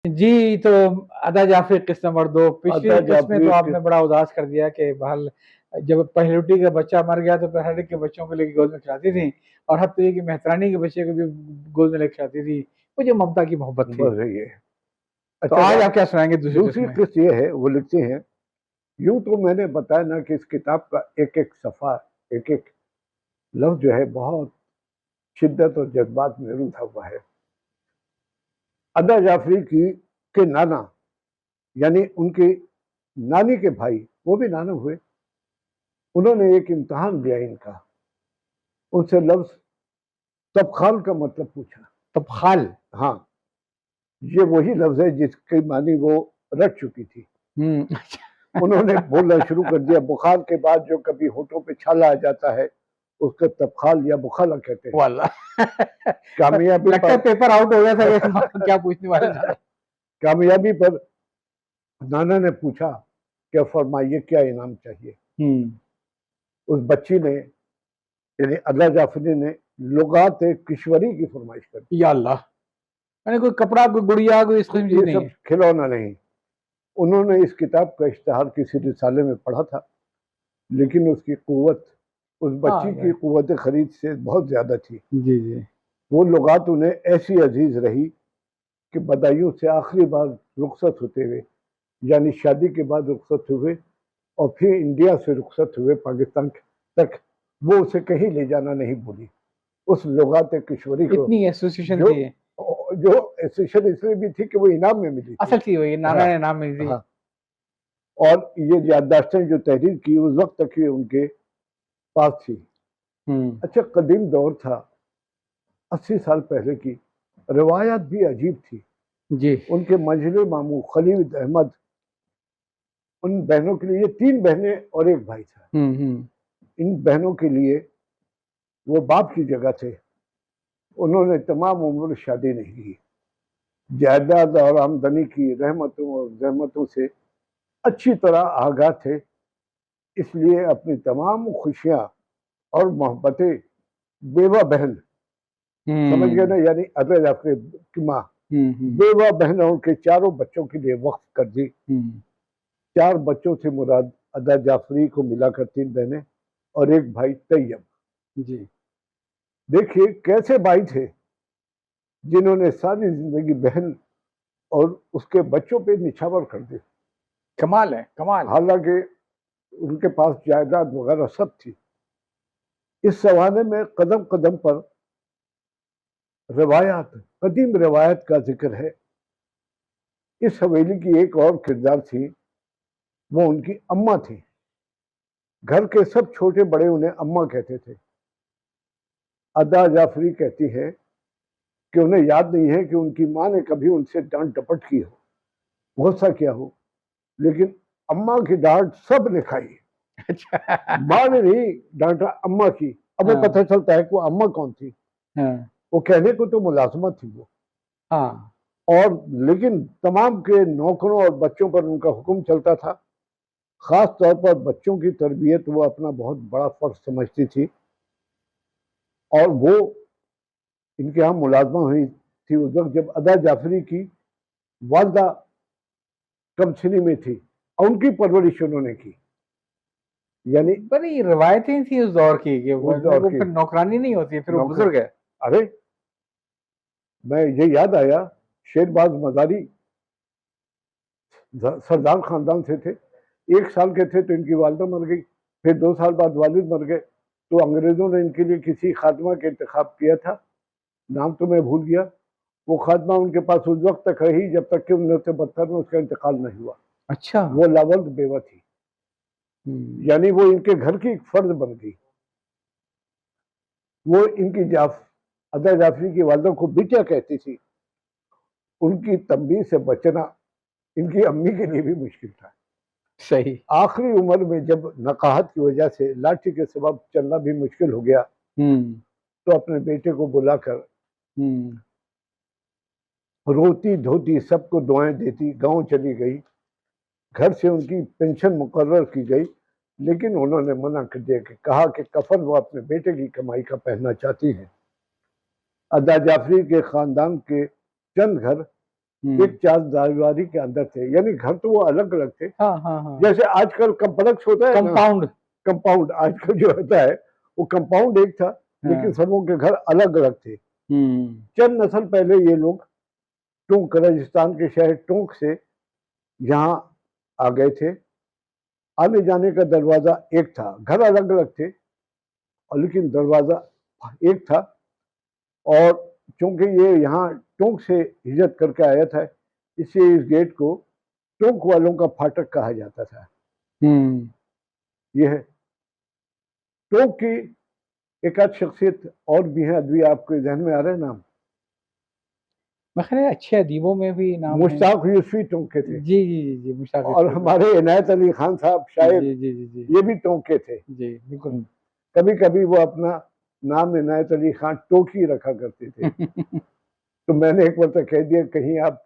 جی تو ادا جعفری قسط نمبر 2 پچھلی ادا قسط میں تو آپ جعفری نے بڑا اداس کر دیا کہ بہرحال جب پہلوٹی کا بچہ مر گیا تو پہلوٹی کے بچوں کو لے کے گود میں کھلاتی تھی اور حتیٰ یہ کہ مہترانی کے بچے کو بھی گود میں لے کے کھلاتی تھی، وہ جو ممتا کی محبت تھی۔ بس یہ تو اچھا آج جناب، آپ کیا سنائیں گے دوسری قسط دوسری میں؟ قسط یہ ہے، وہ لکھتے ہیں یوں تو میں نے بتایا نا کہ اس کتاب کا ایک ایک صفحہ، ایک ایک لفظ جو ہے بہت شدت اور جذبات میں روٹھا ہوا ہے۔ ادا جعفری کے نانا یعنی ان کی نانی کے بھائی، وہ بھی نانا ہوئے، انہوں نے ایک امتحان دیا ان کا، ان سے لفظ تبخال کا مطلب پوچھا۔ تبخال؟ ہاں، یہ وہی لفظ ہے جس کی معنی وہ رٹ چکی تھی۔ انہوں نے بولنا شروع کر دیا، بخار کے بعد جو کبھی ہونٹوں پہ چھالا آ جاتا ہے اس کا تبخال یا بخالا کہتے ہیں۔ واللہ کامیابی لگتا ہے پر پیپر آؤٹ ہو گیا تھا کیا پوچھنے والے تھے۔ کامیابی پر نانا نے پوچھا کہ فرمائیے کیا انعام چاہیے۔ اس بچی نے یعنی ادا جعفری نے لغات کشوری کی فرمائش کر دی۔ یا اللہ، یعنی کوئی کپڑا، کوئی گڑیا، کوئی اس قسم چیز یہ نہیں سب ہے۔ کھلونا نہیں۔ انہوں نے اس کتاب کا اشتہار کسی رسالے میں پڑھا تھا، لیکن اس کی قوت اس بچی کی قوت خرید سے بہت زیادہ تھی۔ جی جی، وہ لغات انہیں ایسی عزیز رہی کہ بدایوں سے آخری بار رخصت ہوتے ہوئے، یعنی شادی کے بعد رخصت ہوئے اور پھر انڈیا سے رخصت ہوئے پاکستان تک، وہ اسے کہیں لے جانا نہیں بھولی۔ اس لغات کشوری کو اتنی ایسوسیشن تھی، جو ایسوسیشن اس لیے بھی تھی کہ وہ انعام میں ملی تھی، اصل تھی وہی نانا نے انعام ملی تھی۔ اور یہ یادداشتیں جو تحریر کی اس وقت تک ہی ان کے پاس تھی۔ اچھا، قدیم دور تھا، 80 سال پہلے کی روایات بھی عجیب تھی۔ جی، ان کے منجلے ماموں خلیل احمد، ان بہنوں کے لیے، یہ 3 بہنیں اور ایک بھائی تھا، ان بہنوں کے لیے وہ باپ کی جگہ تھے۔ انہوں نے تمام عمر شادی نہیں کی، جائیداد اور آمدنی کی رحمتوں اور زحمتوں سے اچھی طرح آگاہ تھے، اس لیے اپنی تمام خوشیاں اور محبتیں بیوہ بہن، سمجھ گئے نا، یعنی ادا جعفری کی ماں بیوہ بہنوں کے 4 بچوں کے لیے وقف کر دی۔ 4 بچوں سے مراد ادا جعفری کو ملا کر 3 بہنیں اور ایک بھائی طیب۔ جی، دیکھیے کیسے بھائی تھے جنہوں نے ساری زندگی بہن اور اس کے بچوں پہ نچھاور کر دی۔ کمال ہے، کمال۔ حالانکہ ان کے پاس جائیداد وغیرہ سب تھی۔ اس زمانے میں قدم قدم پر روایات، قدیم روایت کا ذکر ہے۔ اس حویلی کی ایک اور کردار تھی، وہ ان کی اماں تھی۔ گھر کے سب چھوٹے بڑے انہیں اماں کہتے تھے۔ ادا جعفری کہتی ہے کہ انہیں یاد نہیں ہے کہ ان کی ماں نے کبھی ان سے ڈانٹ ڈپٹ کی ہو، غصہ کیا ہو، لیکن اماں کی ڈانٹ سب نے کھائی۔ ماں نے نہیں ڈانٹا، اماں کی۔ اب وہ پتہ چلتا ہے کہ وہ اماں کون تھی، وہ کہنے کو تو ملازمت تھی وہ، اور لیکن تمام کے نوکروں اور بچوں پر ان کا حکم چلتا تھا۔ خاص طور پر بچوں کی تربیت وہ اپنا بہت بڑا فرض سمجھتی تھی، اور وہ ان کے ہاں ملازمہ ہوئی تھی اس وقت جب ادا جعفری کی والدہ کمسنی میں تھی، اور ان کی پرورش انہوں نے کی۔ یعنی بڑی روایتیں تھی اس دور کی کہ وہ پھر نوکرانی نہیں ہوتی، پھر وہ بزرگ ہے۔ ارے میں یہ یاد آیا، شیر باز مزاری سردار خاندان سے تھے، 1 سال کے تھے تو ان کی والدہ مر گئی، پھر 2 سال بعد والد مر گئے، تو انگریزوں نے ان کے لیے کسی خاتمہ کا انتخاب کیا تھا، نام تو میں بھول گیا۔ وہ خاتمہ ان کے پاس اس وقت تک رہی جب تک کہ 1972 میں اس کا انتقال نہیں ہوا۔ اچھا، وہ لاولد بیوہ تھی، یعنی وہ ان کے گھر کی ایک فرد بن گئی۔ وہ ان کی ادا جعفری کی والدہ کو بیٹیا کہتی تھی۔ ان کی تنبیہ سے بچنا ان کی امی کے لیے بھی مشکل تھا۔ صحیح۔ آخری عمر میں جب نقاہت کی وجہ سے لاٹھی کے سبب چلنا بھی مشکل ہو گیا، تو اپنے بیٹے کو بلا کر روتی دھوتی، سب کو دعائیں دیتی، گاؤں چلی گئی۔ گھر سے ان کی پینشن مقرر کی گئی، لیکن انہوں نے منع کر دیا، کہ کہا کہ کفن وہ اپنے بیٹے کی کمائی کا پہننا چاہتی ہیں۔ ادا جعفری کے خاندان کے چند گھر ایک چار دیواری کے اندر تھے، یعنی گھر تو وہ الگ الگ تھے، ہاں ہاں ہاں جیسے آج کل کمپلیکس ہوتا ہے نا، کمپاؤنڈ. کمپاؤنڈ آج کل جو ہوتا ہے وہ کمپاؤنڈ ایک تھا، لیکن سبوں کے گھر الگ الگ تھے. چند نسل پہلے یہ لوگ ٹونک، راجستھان کے شہر ٹونک سے یہاں آ گئے تھے. آنے جانے کا دروازہ ایک تھا، گھر الگ الگ تھے لیکن دروازہ ایک تھا. اور چونکہ یہ یہاں ٹونک سے ہجرت کر کے آیا تھا، اس لیے اس گیٹ کو ٹونک والوں کا پھاٹک کہا جاتا تھا. یہ ہے ٹونک کی ایک آدھ شخصیت اور بھی ہے ادبی، آپ کے ذہن میں آ رہے ہیں نام؟ میں خیال ہے اچھے ادیبوں میں بھی نام ہے. مشتاق یوسفی ٹونک کے تھے، جی جی جی جی مشتاق اور یوسفی. ہمارے عنایت علی خان صاحب شاعر، جی جی جی جی یہ بھی ٹونک کے تھے. جی بالکل. کبھی کبھی وہ اپنا نام عنایت علی خان ٹوکی رکھا کرتے تھے. تو میں نے ایک مرتبہ کہہ دیا کہیں آپ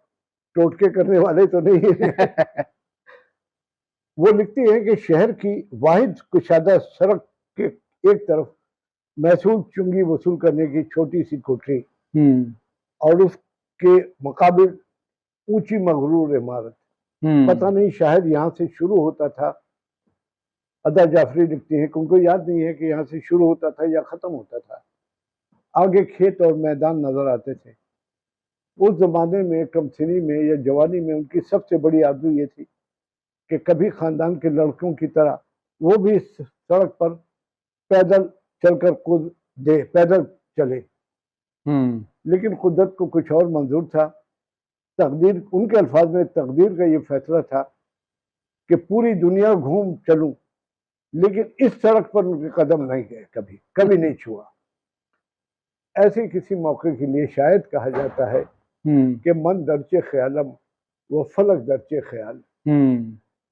ٹوٹکے کرنے والے تو نہیں ہیں. وہ لکھتی ہیں کہ شہر کی واحد کشادہ سڑک کے ایک طرف محصول چنگی وصول کرنے کی چھوٹی سی کوٹری، اور اس کے مقابل اونچی مغرور عمارت. پتہ نہیں شاید یہاں سے شروع ہوتا تھا. ادا جعفری لکھتی ہیں کہ ان کو یاد نہیں ہے کہ یہاں سے شروع ہوتا تھا یا ختم ہوتا تھا. آگے کھیت اور میدان نظر آتے تھے. اس زمانے میں کم سنی میں یا جوانی میں ان کی سب سے بڑی آرزو یہ تھی کہ کبھی خاندان کے لڑکوں کی طرح وہ بھی اس سڑک پر پیدل چل کر کود دے، پیدل چلے. لیکن قدرت کو کچھ اور منظور تھا. تقدیر، ان کے الفاظ میں، تقدیر کا یہ فیصلہ تھا کہ پوری دنیا گھوم چلوں لیکن اس سڑک پر ان کے قدم نہیں گئے، کبھی نہیں چھوا. ایسے کسی موقع کے لیے شاید کہا جاتا ہے کہ من درچے خیالم وہ فلک درچے خیال.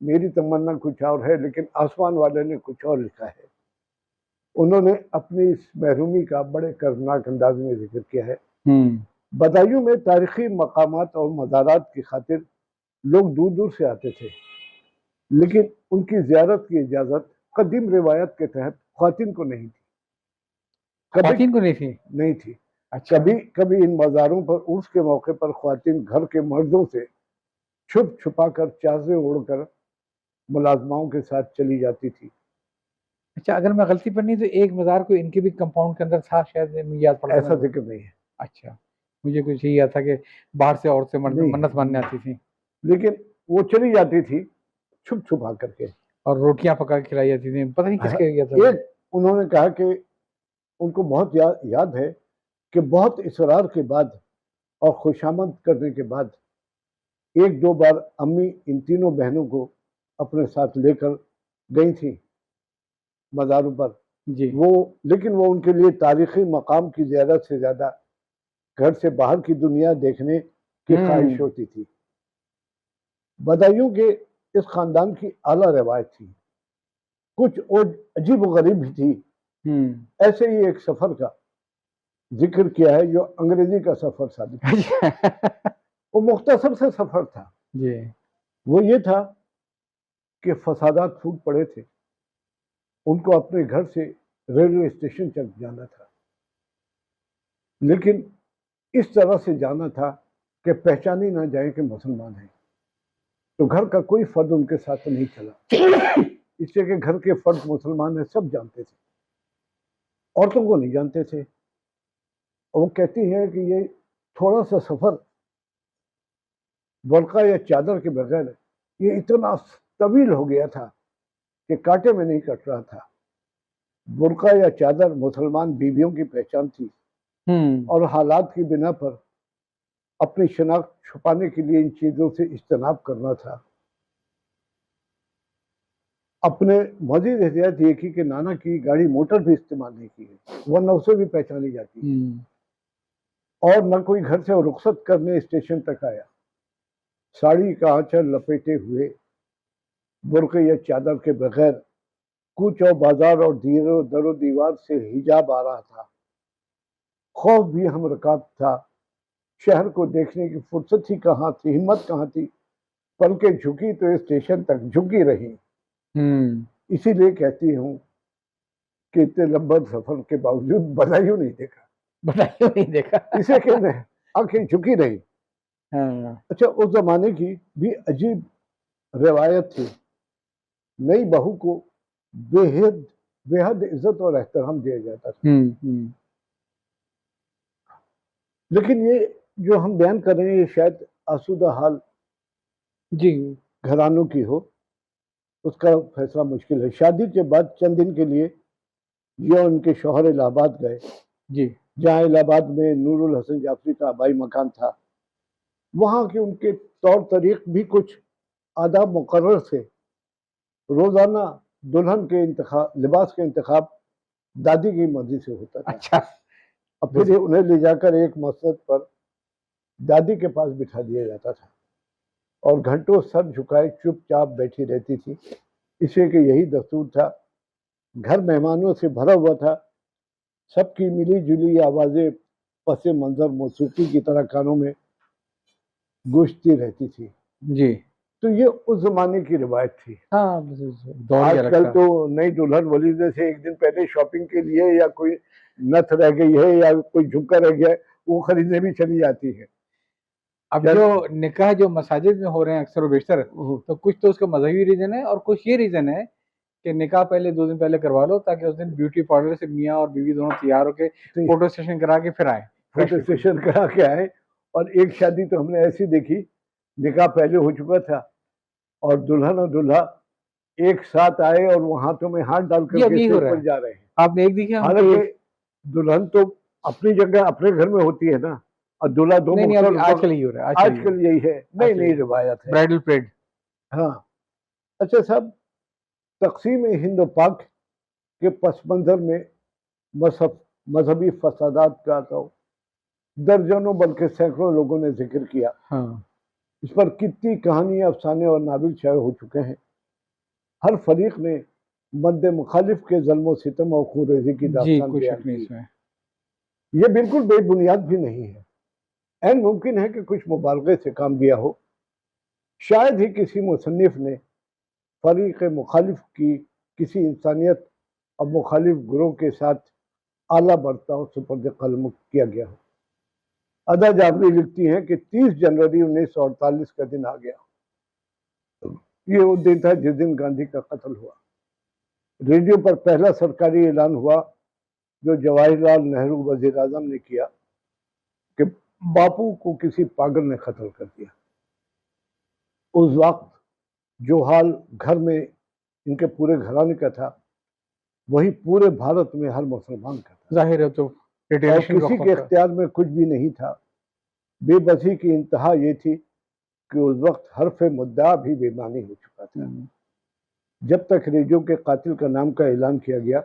میری تمنا کچھ اور ہے لیکن آسمان والے نے کچھ اور لکھا ہے. انہوں نے اپنی اس محرومی کا بڑے کرناک انداز میں ذکر کیا ہے. بدایوں میں تاریخی مقامات اور مزارات کی خاطر لوگ دور دور سے آتے تھے، لیکن ان کی زیارت کی اجازت قدیم روایت کے تحت خواتین کو نہیں تھی. خواتین کو نہیں تھی. اچھا. کبھی ان مزاروں پر عرس کے موقع پر خواتین گھر کے مردوں سے چھپ چھپا کر چادریں اوڑھ کر ملازماؤں کے ساتھ چلی جاتی تھی. اچھا، اگر میں غلطی پر نہیں تو ایک مزار کو ان کے بھی کمپاؤنڈ کے اندر تھا شاید، مجھے یاد پڑا. ایسا ذکر نہیں ہے. اچھا، مجھے کچھ یہ یاد تھا کہ باہر سے عورتیں منت ماننے آتی تھیں، لیکن وہ چلی جاتی تھی چھپ چھپا کر کے، اور روٹیاں پکا کے کھلائی جاتی تھیں. پتہ نہیں کس کے گیا تھا. ایک انہوں نے کہا کہ ان کو بہت یاد ہے کہ بہت اصرار کے بعد اور خوشامد کرنے کے بعد ایک دو بار امی ان تینوں بہنوں کو اپنے ساتھ لے کر گئی تھی مزاروں پر. جی. لیکن وہ ان کے لیے تاریخی مقام کی زیادہ سے زیادہ گھر سے باہر کی دنیا دیکھنے کی خواہش ہوتی تھی. بدایوں کے اس خاندان کی اعلیٰ روایت تھی، کچھ اور عجیب و غریب بھی تھی. ایسے ہی ایک سفر کا ذکر کیا ہے جو انگریزی کا سفر ثابت ہے. وہ مختصر سے سفر تھا. جی. وہ یہ تھا کہ فسادات پھوٹ پڑے تھے، ان کو اپنے گھر سے ریلوے اسٹیشن تک جانا تھا، لیکن اس طرح سے جانا تھا کہ پہچانی نہ جائے کہ مسلمان ہیں. تو گھر کا کوئی فرد ان کے ساتھ نہیں چلا، اس لیے کہ گھر کے فرد مسلمان ہیں سب جانتے تھے، عورتوں کو نہیں جانتے تھے. اور وہ کہتی ہے کہ یہ تھوڑا سا سفر برقع یا چادر کے بغیر یہ اتنا طویل ہو گیا تھا کہ کانٹے میں نہیں کٹ رہا تھا. برقع یا چادر مسلمان بیویوں کی پہچان تھی، اور حالات کی بنا پر اپنی شناخت چھپانے کے لیے ان چیزوں سے اجتناب کرنا تھا. اپنے مزید احتیاط یہ کی کہ نانا کی گاڑی موٹر بھی استعمال نہیں کی ہے، ورنہ اسے بھی پہچانی جاتی. اور نہ کوئی گھر سے رخصت کرنے اسٹیشن تک آیا. ساڑی کا آنچل لپیٹے ہوئے برقع یا چادر کے بغیر کوچ و بازار اور در و دیوار سے حجاب آ رہا تھا. خوف بھی ہم رکاب تھا. شہر کو دیکھنے کی فرصت ہی کہاں تھی، ہمت کہاں تھی. پلکیں جھکی تو اسٹیشن تک جھکی رہی. اسی لیے کہتی ہوں کہ اتنے لمبے سفر کے باوجود بدایوں نہیں دیکھا. نہیں دیکھا اسے کہتے ہیں آنکھیں جھکی رہی. ہاں اچھا اس زمانے کی بھی عجیب روایت تھی، نئی بہو کو بے حد عزت اور احترام دیا جاتا تھا، لیکن یہ جو ہم بیان کر رہے ہیں یہ شاید آسودہ حال جی گھرانوں کی ہو، اس کا فیصلہ مشکل ہے۔ شادی کے بعد چند دن کے لیے یہ ان کے شوہر الہ آباد گئے، جی جہاں الہ آباد میں نور الحسن جعفری کا آبائی مکان تھا۔ وہاں کے ان کے طور طریق بھی کچھ آداب مقرر تھے۔ روزانہ دلہن کے لباس کا انتخاب دادی کی مرضی سے ہوتا تھا، اچھا اور پھر انہیں لے جا کر ایک مسجد پر دادی کے پاس بٹھا دیا جاتا تھا اور گھنٹوں سر جھکائے چپ چاپ بیٹھی رہتی تھی، اس لیے کہ یہی دستور تھا۔ گھر مہمانوں سے بھرا ہوا تھا، سب کی ملی جلی آوازیں پس منظر موسیقی کی طرح کانوں میں گونجتی رہتی تھی۔ جی تو یہ اس زمانے کی روایت تھی۔ ہاں دور آج کے کل رکھا تو نئی دلہن ولیدے سے ایک دن پہلے شاپنگ کے لیے یا کوئی نتھ رہ گئی ہے یا کوئی جھمکا رہ گیا ہے وہ خریدنے بھی چلی جاتی ہے۔ اب جو نکاح جو مساجد میں ہو رہے ہیں اکثر و بیشتر، تو کچھ تو اس کا مذہبی ریزن ہے اور کچھ یہ ریزن ہے کہ نکاح پہلے 2 دن پہلے کروا لو تاکہ اس دن بیوٹی پارلر سے میاں اور بیوی دونوں تیار ہو کے فوٹو سیشن کرا کے پھر آئے، فوٹو سیشن کرا کے آئے۔ اور ایک شادی تو ہم نے ایسی دیکھی، نکاح پہلے ہو چکا تھا اور دلہن اور دلہا ایک ساتھ آئے اور وہ ہاتھوں میں ہاتھ ڈال کر کے اسٹیج پر جا رہے ہیں۔ آپ نے ایک دیکھا؟ حالانکہ دلہن تو اپنی جگہ اپنے گھر میں ہوتی ہے نا، اور دلہا دو مختلف۔ آج کل یہی ہو رہا ہے، آج کل یہی ہے، نئی روایت ہے، برائڈل پریڈ۔ ہاں اچھا صاحب، تقسیم ہند و پاک کے پس منظر میں مذہبی فسادات کا تو درجنوں بلکہ سینکڑوں لوگوں نے ذکر کیا۔ اس پر کتنی کہانی، افسانے اور ناول شائع ہو چکے ہیں۔ ہر فریق نے مد مخالف کے ظلم و ستم اور خونریزی کی داستان بیان کی۔ یہ بالکل بے بنیاد بھی نہیں ہے، عین ممکن ہے کہ کچھ مبالغے سے کام لیا ہو۔ شاید ہی کسی مصنف نے فریق مخالف کی کسی انسانیت اور مخالف گروہ کے ساتھ اعلیٰ برتاؤ سپرد قلم کیا گیا ہو۔ ادا جعفری لکھتی ہیں کہ 30 جنوری 1948 کا دن آ گیا، یہ وہ دن تھا جس دن گاندھی کا قتل ہوا۔ ریڈیو پر پہلا سرکاری اعلان ہوا جو جواہر لال نہرو وزیر اعظم نے کیا کہ باپو کو کسی پاگل نے قتل کر دیا۔ اس وقت جو حال گھر میں ان کے پورے گھرانے کا تھا وہی پورے بھارت میں ہر مسلمان کا تھا۔ ظاہر ہے، تو اور کسی کے اختیار میں کچھ بھی نہیں تھا۔ بے بسی کی انتہا یہ تھی کہ اس وقت حرف مدعا بھی بے معنی ہو چکا تھا۔ جب تک ریڈیو کے قاتل کا نام کا اعلان کیا گیا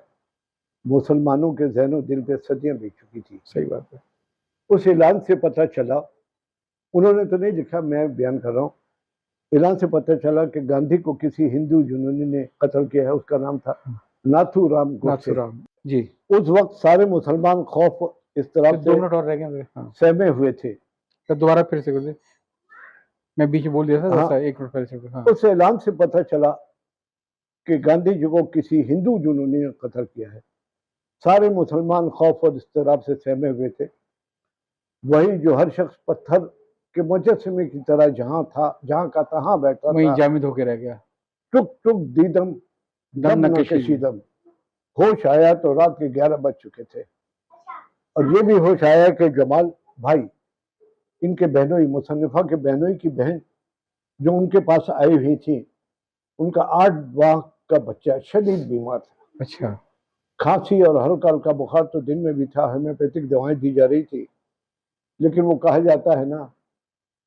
مسلمانوں کے ذہن و دل پہ صدیاں بیت چکی تھی۔ صحیح بات ہے۔ اس اعلان سے پتہ چلا، انہوں نے تو نہیں لکھا، میں بیان کر رہا ہوں، اعلان سے پتہ چلا کہ گاندھی کو کسی ہندو جنونی نے قتل کیا ہے، اس کا نام تھا ناتھو رام گوڈسے۔ جی، اس وقت سارے مسلمان خوف اضطراب سے سہمے ہوئے تھے۔ دوبارہ پھر سے میں بیچ بول دیا تھا، 1 منٹ پہلے سے۔ اس اعلان سے پتہ چلا کہ گاندھی جی کو کسی ہندو جنونی نے قتل کیا ہے۔ سارے مسلمان خوف اور اضطراب سے سہمے ہوئے تھے۔ وہی جو ہر شخص پتھر کے مجسمے کی طرح جہاں کا تہاں بیٹھا تھا، وہیں جامد ہو کے رہ گیا۔ ٹک ٹک دیدم دم نہ کشیدم۔ ہوش آیا تو رات کے 11 بج چکے تھے، اور یہ بھی ہوش آیا کہ جمال بھائی، ان کے بہنوئی، مصنفہ کے بہنوئی کی بہن جو ان کے پاس آئی ہوئی تھی، ان کا 8 ماہ کا بچہ شدید بیمار تھا۔ اچھا۔ کھانسی اور ہلکا ہلکا بخار تو دن میں بھی تھا، ہومیوپیتھک دوائیں دی جا رہی تھی، لیکن وہ کہا جاتا ہے نا،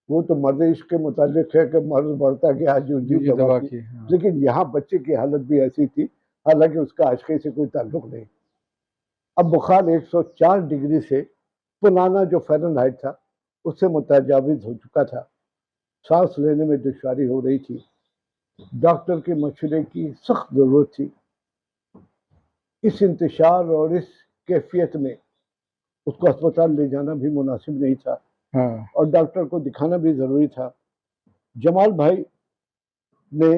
وہ تو مرد عشق کے متعلق ہے کہ مرض بڑھتا گیا جو دوا کی، لیکن یہاں بچے کی حالت بھی ایسی تھی، حالانکہ اس کا عشقی سے کوئی تعلق نہیں۔ اب بخار 104 ڈگری سے پرانا جو فیرن ہائٹ تھا اس سے متجاوز ہو چکا تھا۔ سانس لینے میں دشواری ہو رہی تھی۔ ڈاکٹر کے مشورے کی سخت ضرورت تھی۔ اس انتشار اور اس کیفیت میں اس کو اسپتال لے جانا بھی مناسب نہیں تھا، اور ڈاکٹر کو دکھانا بھی ضروری تھا۔ جمال بھائی نے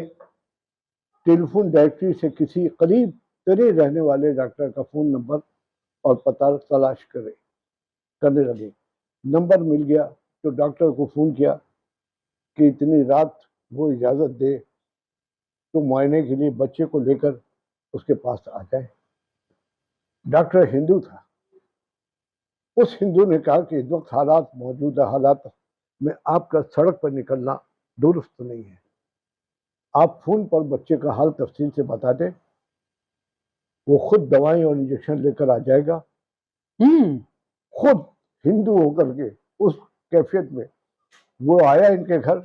ٹیلی فون ڈائریکٹری سے کسی قریب ترین رہنے والے ڈاکٹر کا فون نمبر اور پتہ تلاش کرنے لگے۔ نمبر مل گیا تو ڈاکٹر کو فون کیا کہ اتنی رات وہ اجازت دے تو معائنے کے لیے بچے کو لے کر اس کے پاس آ جائے. ڈاکٹر ہندو تھا. اس ہندو نے کہا کہ اس وقت موجودہ حالات میں آپ کا سڑک پر نکلنا درست نہیں ہے. آپ فون پر بچے کا حال تفصیل سے بتا دیں, وہ خود دوائیں اور انجیکشن لے کر آ جائے گا. خود ہندو ہو کر کے اس کیفیت میں وہ آیا ان کے گھر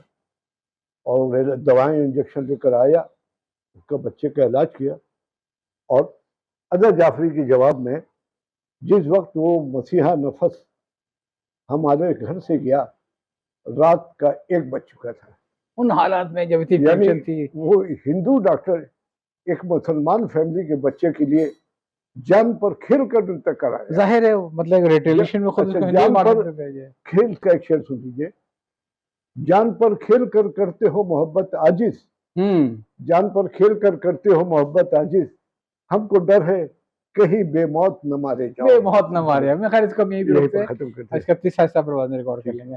اور دوائیں انجیکشن لے کر آیا, اس کا بچے کا علاج کیا. اور ادا جعفری کے جواب میں جس وقت وہ مسیحا نفس ہمارے گھر سے گیا رات کا 1 بج چکا تھا. ان حالات میں جب اتنی یعنی ٹینشن تھی, وہ ہندو ڈاکٹر ایک مسلمان فیملی کے بچے کے لیے جان پر کھیل کر تک کرایا. ظاہر ہے مطلب ریٹیلیشن میں خود اس کو ہندو جان مار پر دیتے تھے. کھیل کا ایک شعر سن لیجیے. جان پر کھیل کر کرتے ہو محبت عاجز, جان پر کھیل کر کرتے ہو محبت عاجز, ہم کو ڈر ہے کہیں بے موت نہ مارے جاؤ. بے موت نہ مارے. میں خیر اس کو ہم یہیں پہ یہیں روکتے پر ہیں. ختم کرتے ہیں. اس کا 30 آہستہ پرواز میں ریکارڈ کر لیں گے.